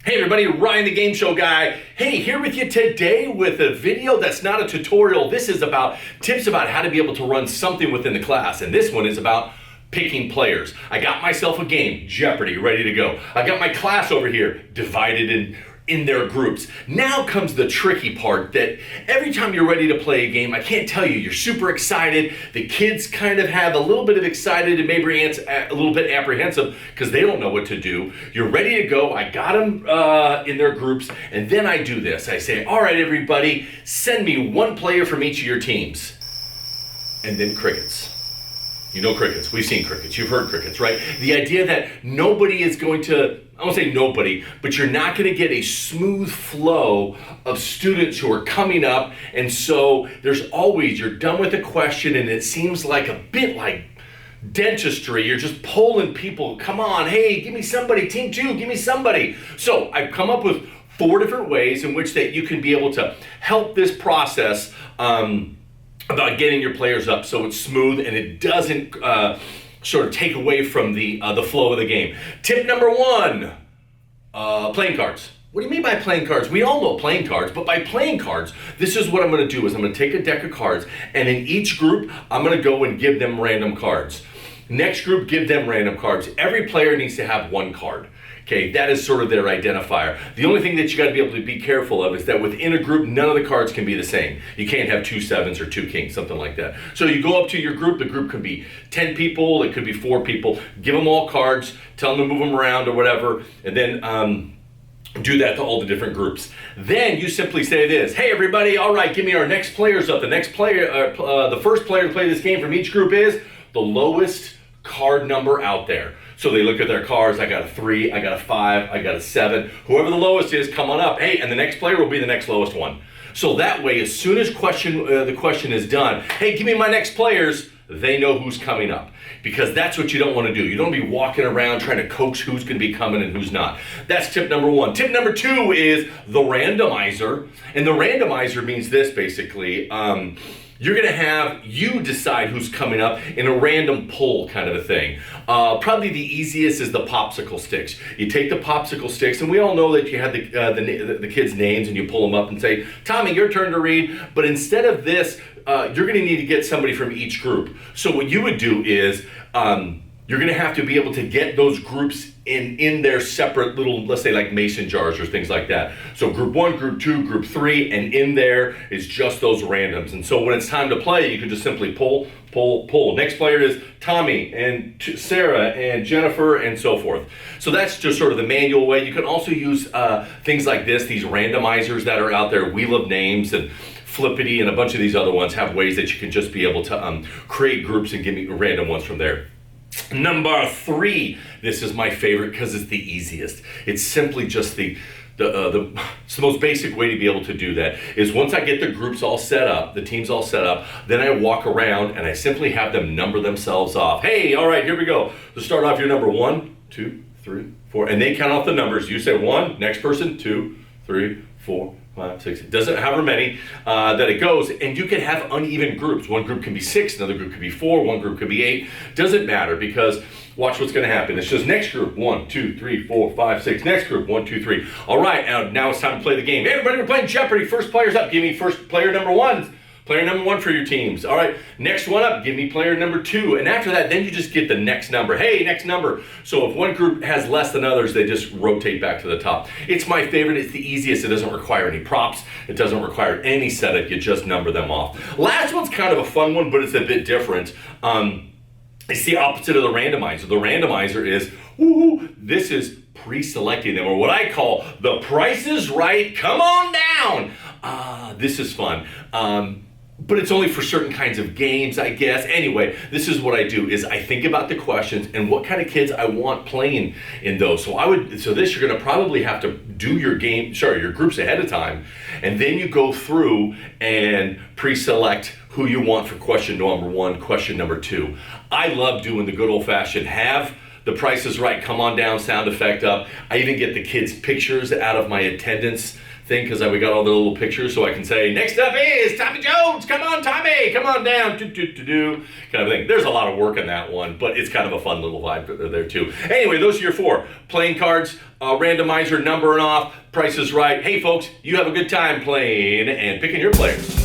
Hey everybody, Ryan the Game Show Guy. Hey, here with you today with a video that's not a tutorial. This is about tips about how to be able to run something within the class. And this one is about picking players. I got myself a game, Jeopardy, ready to go. I got my class over here, divided in their groups. Now comes the tricky part that every time you're ready to play a game, I can't tell you, you're super excited. The kids kind of have a little bit of excited and maybe a little bit apprehensive because they don't know what to do. You're ready to go. I got them in their groups, and then I do this. I say, all right, everybody, send me one player from each of your teams. And then crickets. You know crickets. We've seen crickets. You've heard crickets, right? The idea that nobody is going to, I won't say nobody, but you're not going to get a smooth flow of students who are coming up. And so there's always, you're done with a question and it seems like a bit like dentistry. You're just pulling people. Come on, hey, give me somebody. Team two, give me somebody. So I've come up with 4 different ways in which that you can be able to help this process about getting your players up so it's smooth and it doesn't sort of take away from the flow of the game. Tip number 1, playing cards. What do you mean by playing cards? We all know playing cards, but by playing cards, this is what I'm going to do is I'm going to take a deck of cards, and in each group, I'm going to go and give them random cards. Next group, give them random cards. Every player needs to have 1 card. Okay, that is sort of their identifier. The only thing that you got to be able to be careful of is that within a group, none of the cards can be the same. You can't have 2 7s or 2 kings, something like that. So you go up to your group, the group could be 10 people, it could be 4 people, give them all cards, tell them to move them around or whatever, and then do that to all the different groups. Then you simply say this, hey everybody, all right, give me our next players up. The next player, the first player to play this game from each group is the lowest card number out there. So they look at their cards, I got a 3, I got a 5, I got a 7. Whoever the lowest is, come on up. Hey, and the next player will be the next lowest one. So that way, as soon as the question is done, hey, give me my next players, they know who's coming up. Because that's what you don't want to do. You don't want to be walking around trying to coax who's going to be coming and who's not. That's tip number 1. Tip number 2 is the randomizer. And the randomizer means this, basically. You're going to have you decide who's coming up in a random pull kind of a thing. Probably the easiest is the popsicle sticks. You take the popsicle sticks, and we all know that you have the kids' names, and you pull them up and say, Tommy, your turn to read. But instead of this, you're going to need to get somebody from each group. So what you would do is you're going to have to be able to get those groups in their separate little, let's say like mason jars or things like that. So group 1, group 2, group 3, and in there is just those randoms. And so when it's time to play, you can just simply pull, pull, pull. Next player is Tommy and Sarah and Jennifer and so forth. So that's just sort of the manual way. You can also use things like this, these randomizers that are out there, Wheel of Names and Flippity and a bunch of these other ones have ways that you can just be able to create groups and give me random ones from there. Number 3, this is my favorite because it's the easiest. It's simply just it's the most basic way to be able to do that is once I get the groups all set up, the teams all set up, then I walk around and I simply have them number themselves off. Hey, all right, here we go. So start off your number 1, 2, 3, 4, and they count off the numbers. You say 1, next person, 2, 3, 4, 5, 6. It doesn't however many that it goes, and you can have uneven groups. One group can be 6, another group could be 4, one group could be 8. Doesn't matter because watch what's going to happen. It's just next group 1, 2, 3, 4, 5, 6. Next group 1, 2, 3. All right, now it's time to play the game. Hey, everybody, we're playing Jeopardy. First player's up. Give me first player number 1. Player number 1 for your teams. All right, next one up, give me player number 2. And after that, then you just get the next number. Hey, next number. So if one group has less than others, they just rotate back to the top. It's my favorite. It's the easiest. It doesn't require any props. It doesn't require any setup. You just number them off. Last one's kind of a fun one, but it's a bit different. It's the opposite of the randomizer. The randomizer is, this is pre-selecting them, or what I call the Price is Right, come on down. This is fun. But it's only for certain kinds of games, I guess. Anyway, this is what I do, is I think about the questions and what kind of kids I want playing in those. So this, you're gonna probably have to do your groups ahead of time. And then you go through and pre-select who you want for question number 1, question number 2. I love doing the good old fashioned have the Price is Right, come on down sound effect up. I even get the kids' pictures out of my attendance thing because we got all the little pictures, so I can say, next up is Tommy Jones. Come on, Tommy. Come on down. Do kind of thing. There's a lot of work in that one, but it's kind of a fun little vibe there too. Anyway, those are your 4. Playing cards, randomizer, numbering off, Price is Right. Hey, folks, you have a good time playing and picking your players.